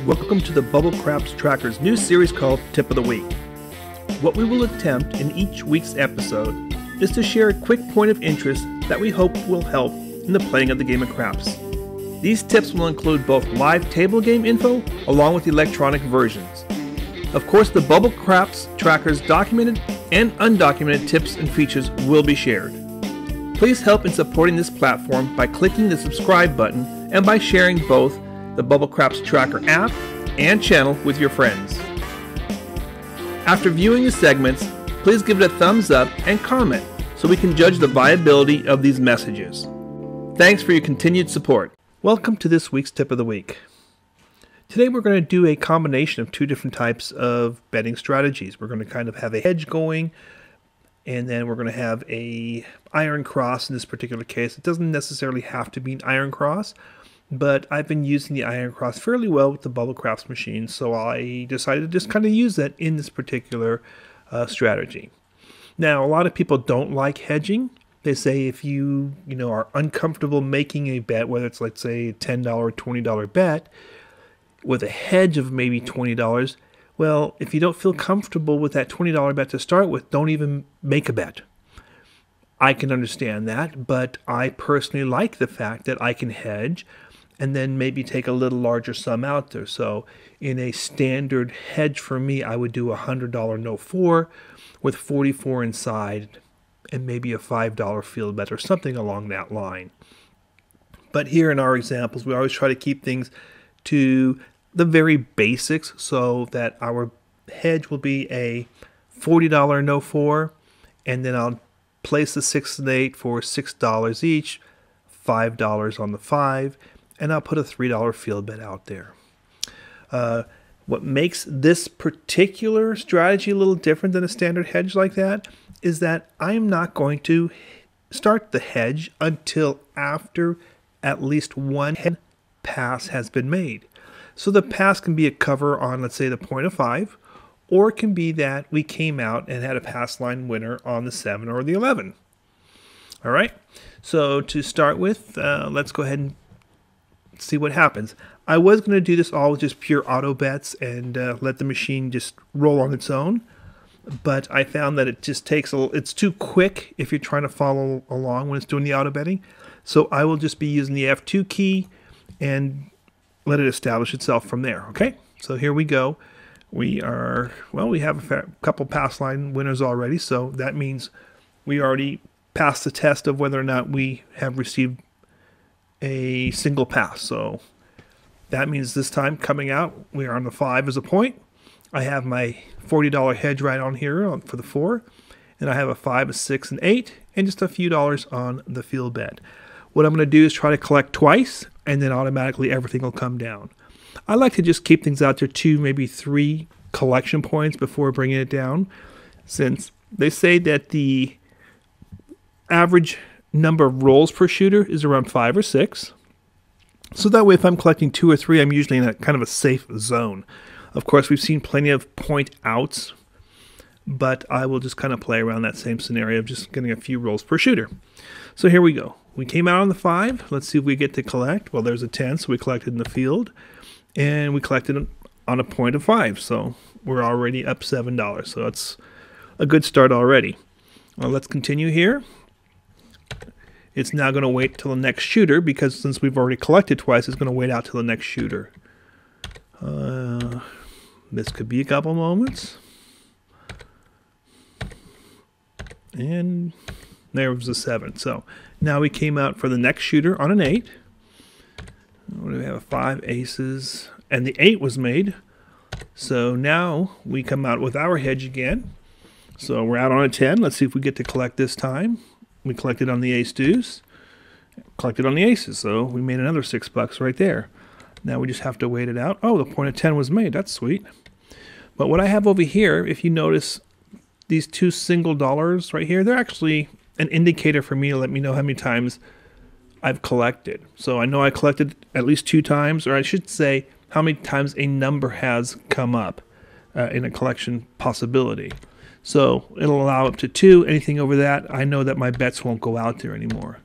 Welcome to the Bubble Craps Tracker's new series called Tip of the Week. What we will attempt in each week's episode is to share a quick point of interest that we hope will help in the playing of the game of craps. These tips will include both live table game info along with electronic versions. Of course, the Bubble Craps Tracker's documented and undocumented tips and features will be shared. Please help in supporting this platform by clicking the subscribe button and by sharing both the Bubble Craps Tracker app and channel with your friends. After viewing the segments, please give it a thumbs up and comment so we can judge the viability of these messages. Thanks for your continued support. Welcome to this week's Tip of the Week. Today we're going to do a combination of two different types of betting strategies. We're going to kind of have a hedge going, and then we're going to have a iron cross in this particular case. It doesn't necessarily have to be an iron cross, but I've been using the iron cross fairly well with the Bubble Craps machine, so I decided to just kind of use that in this particular strategy. Now, a lot of people don't like hedging. They say if you are uncomfortable making a bet, whether it's, let's say, a $10 or $20 bet, with a hedge of maybe $20, well, if you don't feel comfortable with that $20 bet to start with, don't even make a bet. I can understand that, but I personally like the fact that I can hedge and then maybe take a little larger sum out there. So in a standard hedge for me, I would do a $100 no 4 with 44 inside and maybe a $5 field bet or something along that line. But here in our examples, we always try to keep things to the very basics so that our hedge will be a $40 no 4, and then I'll place the 6 and 8 for $6 each, $5 on the 5, and I'll put a $3 field bet out there. What makes this particular strategy a little different than a standard hedge like that is that I'm not going to start the hedge until after at least one pass has been made. So the pass can be a cover on, let's say, the point of 5, or it can be that we came out and had a pass line winner on the 7 or the 11. All right, so to start with, let's go ahead and see what happens. I was going to do this all with just pure auto bets and let the machine just roll on its own, but I found that it just takes it's too quick if you're trying to follow along when it's doing the auto betting. So I will just be using the F2 key and let it establish itself from there. Okay, so here we go. We have a couple pass line winners already, so that means we already passed the test of whether or not we have received a single pass. So that means this time coming out, we are on the 5 as a point. I have my $40 hedge right on here for the 4, and I have a 5, a 6, and 8, and just a few dollars on the field bet. What I'm going to do is try to collect twice, and then automatically everything will come down. I like to just keep things out there 2, maybe 3 collection points before bringing it down, since they say that the average number of rolls per shooter is around 5 or 6. So that way, if I'm collecting 2 or 3, I'm usually in a kind of a safe zone. Of course, we've seen plenty of point outs, but I will just kind of play around that same scenario of just getting a few rolls per shooter. So here we go. We came out on the 5. Let's see if we get to collect. Well, there's a 10, so we collected in the field. And we collected on a point of 5, so we're already up $7. So that's a good start already. Well, let's continue here. It's now going to wait till the next shooter, because since we've already collected twice, it's going to wait out till the next shooter. This could be a couple moments. And there was a 7. So now we came out for the next shooter on an 8. What do we have? 5 aces, and the 8 was made. So now we come out with our hedge again. So we're out on a 10. Let's see if we get to collect this time. We collected on the ace deuce, collected on the aces, so we made another $6 right there. Now we just have to wait it out. Oh, the point of 10 was made. That's sweet. But what I have over here, if you notice these 2 single dollars right here, they're actually an indicator for me to let me know how many times I've collected. So I know I collected at least 2 times, or I should say how many times a number has come up in a collection possibility. So it'll allow up to 2. Anything over that, I know that my bets won't go out there anymore.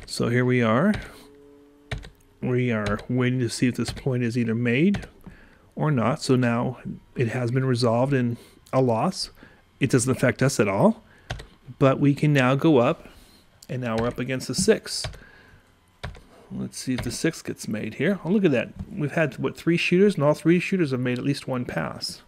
So here we are. We are waiting to see if this point is either made. or not. So now it has been resolved in a loss. It doesn't affect us at all, but we can now go up, and now we're up against the 6. Let's see if the 6 gets made here. Oh, look at that. We've had, what, 3 shooters, and all 3 shooters have made at least 1 pass.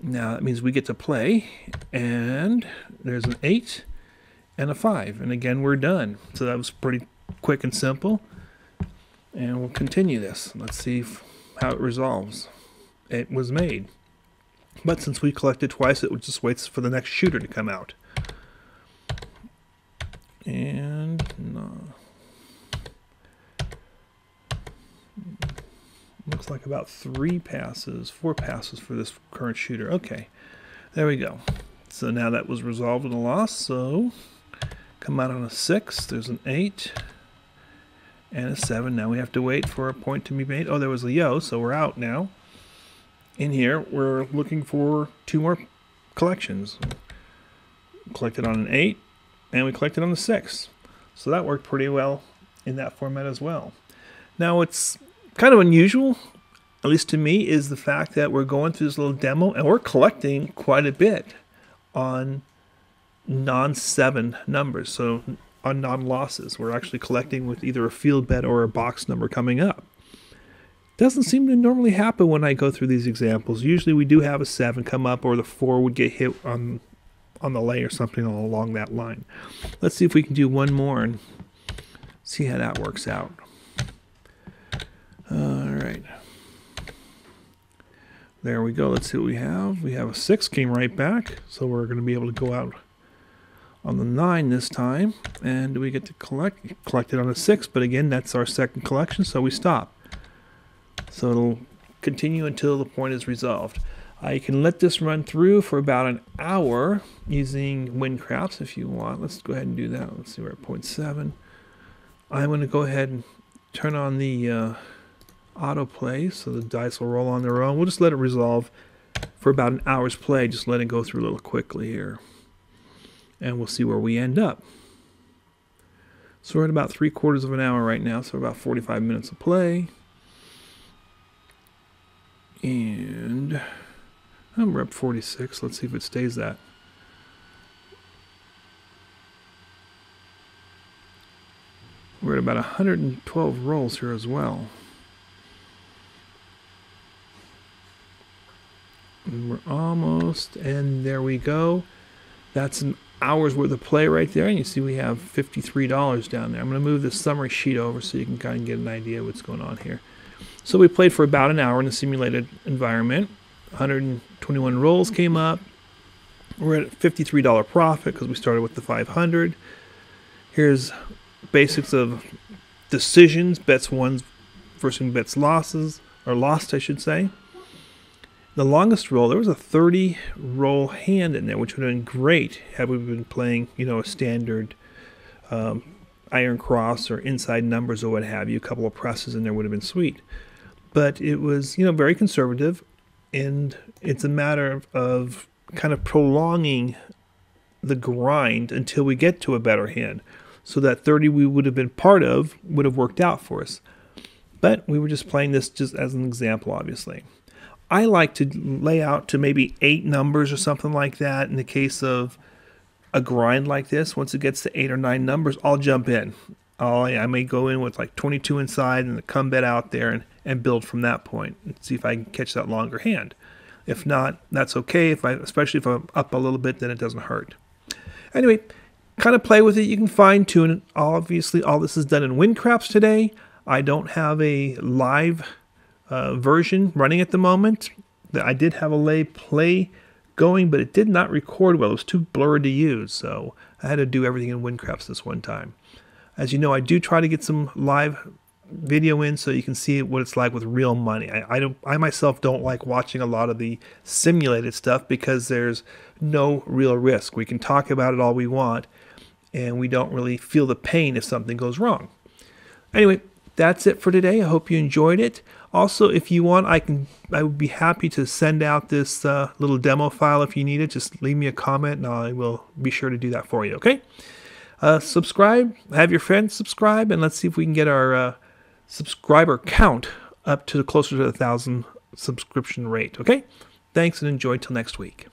Now that means we get to play, and there's an 8 and a 5, and again we're done. So that was pretty quick and simple, and we'll continue this. Let's see how it resolves. It was made, but since we collected twice, it just waits for the next shooter to come out. And no. Looks like about 4 passes for this current shooter. Okay, there we go. So now that was resolved in a loss. So come out on a 6. There's an 8 and a 7. Now we have to wait for a point to be made. Oh, there was a yo, so we're out now. In here, we're looking for 2 more collections. Collected on an 8, and we collected on the 6. So that worked pretty well in that format as well. Now it's kind of unusual, at least to me, is the fact that we're going through this little demo and we're collecting quite a bit on non-7 numbers, so on non-losses. We're actually collecting with either a field bet or a box number coming up. Doesn't seem to normally happen when I go through these examples. Usually we do have a 7 come up, or the 4 would get hit on the lay or something along that line. Let's see if we can do one more and see how that works out. All right. There we go. Let's see what we have. We have a 6 came right back, so we're going to be able to go out on the 9 this time. And we get to collect it on a 6, but again, that's our second collection, so we stop. So it'll continue until the point is resolved. You can let this run through for about an hour using win craps if you want. Let's go ahead and do that. Let's see, we're at 0.7. I'm going to go ahead and turn on the autoplay so the dice will roll on their own. We'll just let it resolve for about an hour's play. Just let it go through a little quickly here, and we'll see where we end up. So we're at about 3/4 of an hour right now, so about 45 minutes of play. And we're up 46. Let's see if it stays that. We're at about 112 rolls here as well. And we're almost, and there we go. That's an hour's worth of play right there. And you see we have $53 down there. I'm going to move this summary sheet over so you can kind of get an idea of what's going on here. So we played for about an hour in a simulated environment. 121 rolls came up. We're at $53 profit because we started with the 500. Here's basics of decisions, bets won versus bets losses, or lost I should say. The longest roll, there was a 30 roll hand in there, which would have been great had we been playing, a standard iron cross or inside numbers or what have you. A couple of presses in there would have been sweet. But it was, very conservative, and it's a matter of kind of prolonging the grind until we get to a better hand. So that 30 we would have been part of would have worked out for us. But we were just playing this just as an example, obviously. I like to lay out to maybe 8 numbers or something like that in the case of a grind like this. Once it gets to 8 or 9 numbers, I'll jump in. I may go in with like 22 inside and come bet out there and build from that point and see if I can catch that longer hand. If not, that's okay. Especially if I'm up a little bit, then it doesn't hurt. Anyway, kind of play with it. You can fine tune it. Obviously, all this is done in WinCraps today. I don't have a live version running at the moment. I did have a lay play going, but it did not record well. It was too blurred to use, so I had to do everything in WinCraps this one time. As you know, I do try to get some live video in so you can see what it's like with real money. I myself don't like watching a lot of the simulated stuff because there's no real risk. We can talk about it all we want, and we don't really feel the pain if something goes wrong. Anyway, that's it for today. I hope you enjoyed it. Also, if you want, I would be happy to send out this little demo file if you need it. Just leave me a comment, and I will be sure to do that for you. Okay? Subscribe. Have your friends subscribe, and let's see if we can get our subscriber count up to closer to 1,000 subscription rate. Okay? Thanks and enjoy till next week.